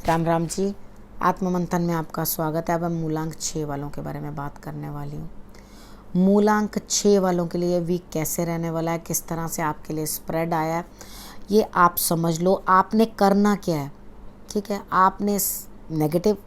राम राम जी। आत्ममंथन में आपका स्वागत है। अब हम मूलांक 6 वालों के बारे में बात करने वाली हूँ। मूलांक 6 वालों के लिए वीक कैसे रहने वाला है, किस तरह से आपके लिए स्प्रेड आया है, ये आप समझ लो। आपने करना क्या है, ठीक है। आपने नेगेटिव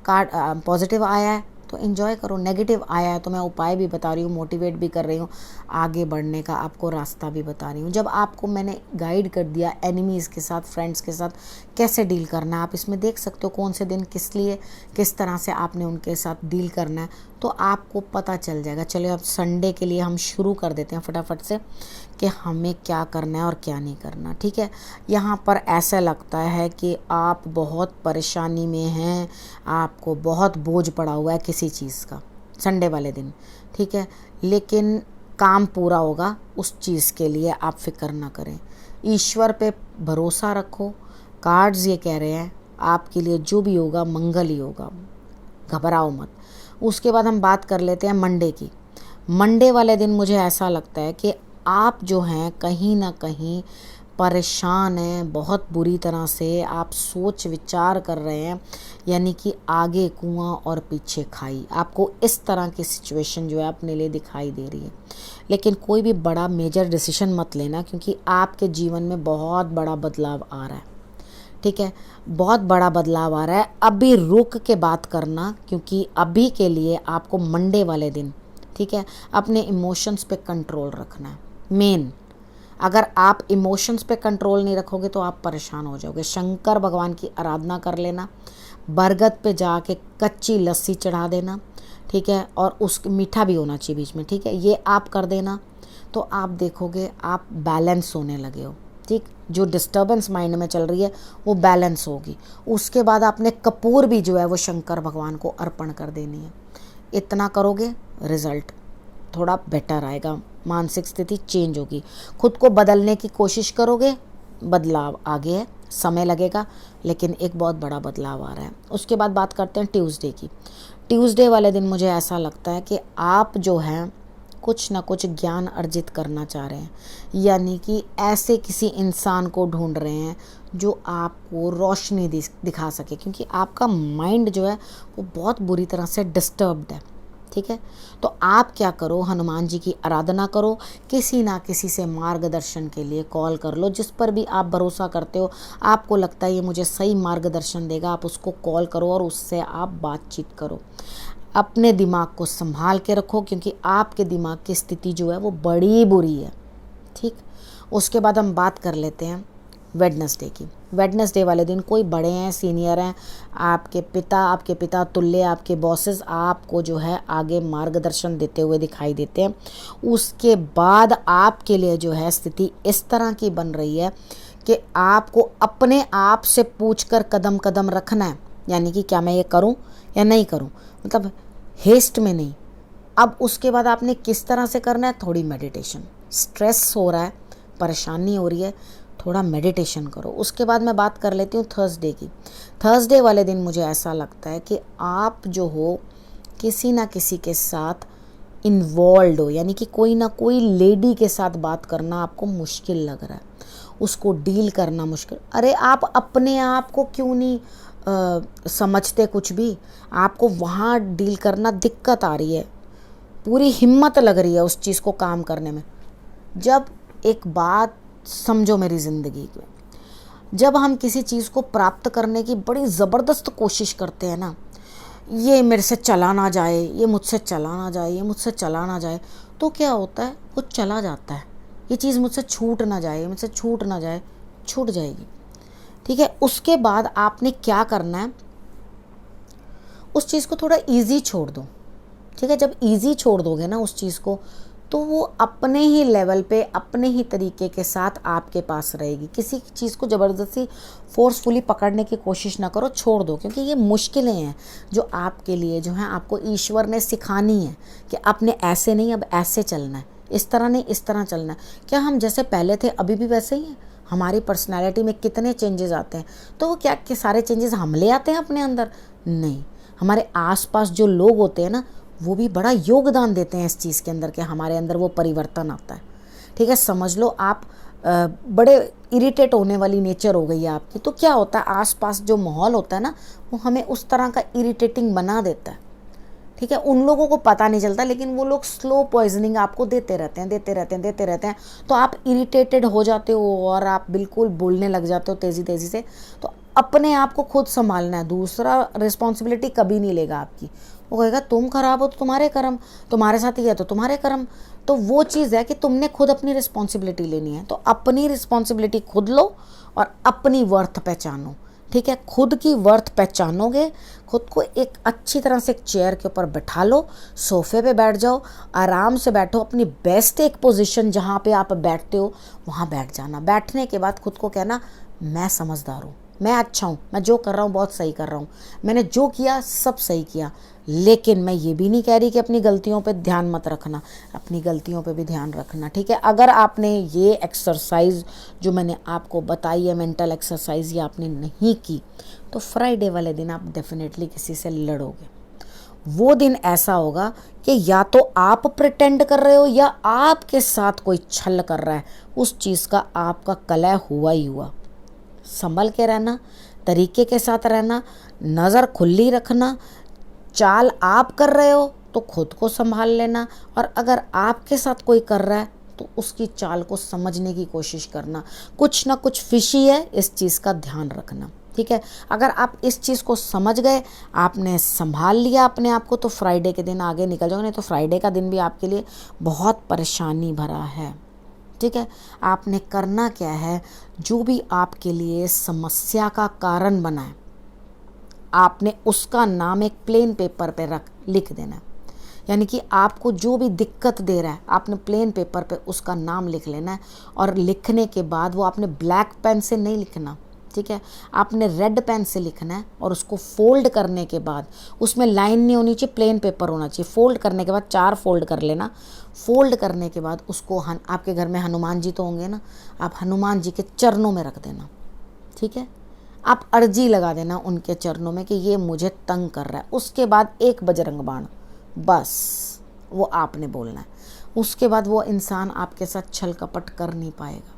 कार्ड, पॉजिटिव आया है तो एंजॉय करो, नेगेटिव आया है तो मैं उपाय भी बता रही हूँ, मोटिवेट भी कर रही हूँ, आगे बढ़ने का आपको रास्ता भी बता रही हूँ। जब आपको मैंने गाइड कर दिया एनिमीज़ के साथ, फ्रेंड्स के साथ कैसे डील करना है, आप इसमें देख सकते हो कौन से दिन किस लिए किस तरह से आपने उनके साथ डील करना है, तो आपको पता चल जाएगा। चलिए अब संडे के लिए हम शुरू कर देते हैं फटाफट से कि हमें क्या करना है और क्या नहीं करना, ठीक है। यहाँ पर ऐसा लगता है कि आप बहुत परेशानी में हैं, आपको बहुत बोझ पड़ा हुआ है किसी चीज़ का संडे वाले दिन, ठीक है। लेकिन काम पूरा होगा, उस चीज़ के लिए आप फिक्र ना करें, ईश्वर पे भरोसा रखो। कार्ड्स ये कह रहे हैं आपके लिए जो भी होगा मंगल ही होगा, घबराओ मत। उसके बाद हम बात कर लेते हैं मंडे की। मंडे वाले दिन मुझे ऐसा लगता है कि आप जो हैं कहीं ना कहीं परेशान हैं, बहुत बुरी तरह से आप सोच विचार कर रहे हैं, यानी कि आगे कुआं और पीछे खाई। आपको इस तरह की सिचुएशन जो है अपने लिए दिखाई दे रही है। लेकिन कोई भी बड़ा मेजर डिसीजन मत लेना, क्योंकि आपके जीवन में बहुत बड़ा बदलाव आ रहा है, ठीक है। बहुत बड़ा बदलाव आ रहा है। अभी रुक के बात करना, क्योंकि अभी के लिए आपको मंडे वाले दिन, ठीक है, अपने इमोशंस पे कंट्रोल रखना है। मेन, अगर आप इमोशंस पे कंट्रोल नहीं रखोगे तो आप परेशान हो जाओगे। शंकर भगवान की आराधना कर लेना, बरगद पे जाके कच्ची लस्सी चढ़ा देना, ठीक है, और उस मीठा भी होना चाहिए बीच में, ठीक है। ये आप कर देना तो आप देखोगे आप बैलेंस होने लगे हो, ठीक। जो डिस्टर्बेंस माइंड में चल रही है वो बैलेंस होगी। उसके बाद आपने कपूर भी जो है वो शंकर भगवान को अर्पण कर देनी है। इतना करोगे रिजल्ट थोड़ा बेटर आएगा, मानसिक स्थिति चेंज होगी, खुद को बदलने की कोशिश करोगे, बदलाव आगे है, समय लगेगा लेकिन एक बहुत बड़ा बदलाव आ रहा है। उसके बाद बात करते हैं ट्यूसडे की। ट्यूसडे वाले दिन मुझे ऐसा लगता है कि आप जो हैं कुछ ना कुछ ज्ञान अर्जित करना चाह रहे हैं, यानी कि ऐसे किसी इंसान को ढूंढ रहे हैं जो आपको रोशनी दिखा सके, क्योंकि आपका माइंड जो है वो बहुत बुरी तरह से डिस्टर्ब्ड है, ठीक है। तो आप क्या करो, हनुमान जी की आराधना करो, किसी ना किसी से मार्गदर्शन के लिए कॉल कर लो, जिस पर भी आप भरोसा करते हो, आपको लगता है ये मुझे सही मार्गदर्शन देगा, आप उसको कॉल करो और उससे आप बातचीत करो। अपने दिमाग को संभाल के रखो, क्योंकि आपके दिमाग की स्थिति जो है वो बड़ी बुरी है, ठीक। उसके बाद हम बात कर लेते हैं वेडनेसडे की। वेडनेसडे वाले दिन कोई बड़े हैं, सीनियर हैं, आपके पिता तुल्य, आपके बॉसेस आपको जो है आगे मार्गदर्शन देते हुए दिखाई देते हैं। उसके बाद आपके लिए जो है स्थिति इस तरह की बन रही है कि आपको अपने आप से पूछकर कदम कदम रखना है, यानी कि क्या मैं ये करूं या नहीं करूं, मतलब हेस्ट में नहीं। अब उसके बाद आपने किस तरह से करना है, थोड़ी मेडिटेशन। स्ट्रेस हो रहा है, परेशानी हो रही है, थोड़ा मेडिटेशन करो। उसके बाद मैं बात कर लेती हूँ थर्सडे की। थर्सडे वाले दिन मुझे ऐसा लगता है कि आप जो हो किसी ना किसी के साथ इन्वॉल्व हो, यानी कि कोई ना कोई लेडी के साथ बात करना आपको मुश्किल लग रहा है, उसको डील करना मुश्किल। अरे आप अपने आप को क्यों नहीं समझते, कुछ भी आपको वहाँ डील करना दिक्कत आ रही है, पूरी हिम्मत लग रही है उस चीज़ को काम करने में। जब एक बात समझो मेरी ज़िंदगी में, जब हम किसी चीज़ को प्राप्त करने की बड़ी ज़बरदस्त कोशिश करते हैं ना, ये मेरे से चला ना जाए, ये मुझसे चला ना जाए, ये मुझसे चला ना जाए, तो क्या होता है वो चला जाता है। ये चीज़ मुझसे छूट ना जाए, मुझसे छूट ना जाए, छूट जाएगी, ठीक है। उसके बाद आपने क्या करना है, उस चीज़ को थोड़ा इजी छोड़ दो, ठीक है। जब इजी छोड़ दोगे ना उस चीज़ को, तो वो अपने ही लेवल पे अपने ही तरीके के साथ आपके पास रहेगी। किसी चीज़ को ज़बरदस्ती फोर्सफुली पकड़ने की कोशिश ना करो, छोड़ दो, क्योंकि ये मुश्किलें हैं जो आपके लिए जो हैं आपको ईश्वर ने सिखानी है कि आपने ऐसे नहीं, अब ऐसे चलना है, इस तरह नहीं, इस तरह चलना है। क्या हम जैसे पहले थे अभी भी वैसे ही हैं? हमारी पर्सनैलिटी में कितने चेंजेस आते हैं, तो वो क्या कि सारे चेंजेस हम ले आते हैं अपने अंदर? नहीं, हमारे आसपास जो लोग होते हैं ना वो भी बड़ा योगदान देते हैं इस चीज़ के अंदर कि हमारे अंदर वो परिवर्तन आता है, ठीक है। समझ लो आप बड़े इरिटेट होने वाली नेचर हो गई है आपकी, तो क्या होता है आसपास जो माहौल होता है ना वो हमें उस तरह का इरिटेटिंग बना देता है। ठीक है, उन लोगों को पता नहीं चलता, लेकिन वो लोग स्लो पॉइजनिंग आपको देते रहते हैं। तो आप इरिटेटेड हो जाते हो और आप बिल्कुल बोलने लग जाते हो तेज़ी से। तो अपने आप को खुद संभालना है, दूसरा रिस्पॉन्सिबिलिटी कभी नहीं लेगा आपकी। वो कहेगा तुम खराब हो तो तुम्हारे कर्म, तुम्हारे साथ ही है तो तुम्हारे कर्म। तो वो चीज़ है कि तुमने खुद अपनी रिस्पॉन्सिबिलिटी लेनी है। तो अपनी रिस्पॉन्सिबिलिटी खुद लो और अपनी वर्थ पहचानो। ठीक है, खुद की वर्थ पहचानोगे, खुद को एक अच्छी तरह से एक चेयर के ऊपर बैठा लो, सोफे पे बैठ जाओ, आराम से बैठो, अपनी बेस्ट एक पोजीशन जहाँ पे आप बैठते हो वहाँ बैठ जाना। बैठने के बाद खुद को कहना मैं समझदार हूँ, मैं अच्छा हूँ, मैं जो कर रहा हूँ बहुत सही कर रहा हूँ, मैंने जो किया सब सही किया। लेकिन मैं ये भी नहीं कह रही कि अपनी गलतियों पे ध्यान मत रखना, अपनी गलतियों पे भी ध्यान रखना। ठीक है, अगर आपने ये एक्सरसाइज जो मैंने आपको बताई है, मेंटल एक्सरसाइज, ये आपने नहीं की तो फ्राइडे वाले दिन आप डेफिनेटली किसी से लड़ोगे। वो दिन ऐसा होगा कि या तो आप प्रिटेंड कर रहे हो या आपके साथ कोई छल कर रहा है, उस चीज़ का आपका कलह हुआ ही हुआ। संभल के रहना, तरीके के साथ रहना, नज़र खुली रखना। चाल आप कर रहे हो तो खुद को संभाल लेना, और अगर आपके साथ कोई कर रहा है तो उसकी चाल को समझने की कोशिश करना। कुछ ना कुछ फिशी है, इस चीज़ का ध्यान रखना। ठीक है, अगर आप इस चीज़ को समझ गए, आपने संभाल लिया अपने आप को, तो फ्राइडे के दिन आगे निकल जाओगे। नहीं तो फ्राइडे का दिन भी आपके लिए बहुत परेशानी भरा है। ठीक है, आपने करना क्या है, जो भी आपके लिए समस्या का कारण बना है आपने उसका नाम एक प्लेन पेपर पे लिख देना है। यानी कि आपको जो भी दिक्कत दे रहा है आपने प्लेन पेपर पे उसका नाम लिख लेना है। और लिखने के बाद वो आपने ब्लैक पेन से नहीं लिखना, ठीक है, आपने रेड पेन से लिखना है। और उसको फोल्ड करने के बाद उसमें लाइन नहीं होनी चाहिए, प्लेन पेपर होना चाहिए। फोल्ड करने के बाद 4 फोल्ड कर लेना। फोल्ड करने के बाद उसको आपके घर में हनुमान जी तो होंगे ना, आप हनुमान जी के चरणों में रख देना। ठीक है, आप अर्जी लगा देना उनके चरणों में कि ये मुझे तंग कर रहा है। उसके बाद एक बजरंग बाण, बस वो आपने बोलना है। उसके बाद वो इंसान आपके साथ छल कपट कर नहीं पाएगा,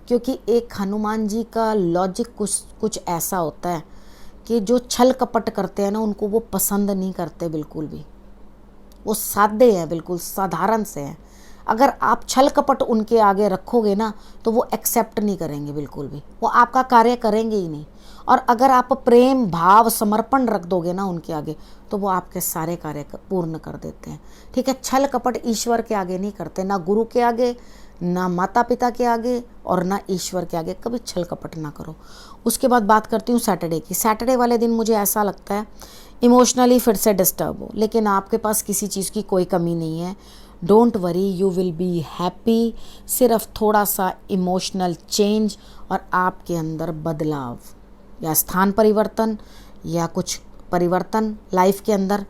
क्योंकि एक हनुमान जी का लॉजिक कुछ ऐसा होता है कि जो छल कपट करते हैं ना उनको वो पसंद नहीं करते बिल्कुल भी। वो सादे हैं, बिल्कुल साधारण से हैं। अगर आप छल कपट उनके आगे रखोगे ना तो वो एक्सेप्ट नहीं करेंगे बिल्कुल भी, वो आपका कार्य करेंगे ही नहीं। और अगर आप प्रेम भाव समर्पण रख दोगे ना उनके आगे तो वो आपके सारे कार्य पूर्ण कर देते हैं। ठीक है, छल कपट ईश्वर के आगे नहीं करते, ना गुरु के आगे, ना माता पिता के आगे और ना ईश्वर के आगे। कभी छल कपट ना करो। उसके बाद बात करती हूँ सैटरडे की। सैटरडे वाले दिन मुझे ऐसा लगता है इमोशनली फिर से डिस्टर्ब हो, लेकिन आपके पास किसी चीज़ की कोई कमी नहीं है। Don't worry, you will be happy. सिर्फ थोड़ा सा इमोशनल चेंज और आपके अंदर बदलाव या स्थान परिवर्तन या कुछ परिवर्तन लाइफ के अंदर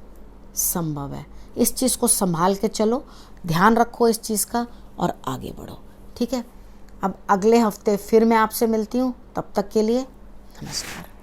संभव है। इस चीज़ को संभाल के चलो, ध्यान रखो इस चीज़ का और आगे बढ़ो। ठीक है, अब अगले हफ्ते फिर मैं आपसे मिलती हूँ। तब तक के लिए नमस्कार।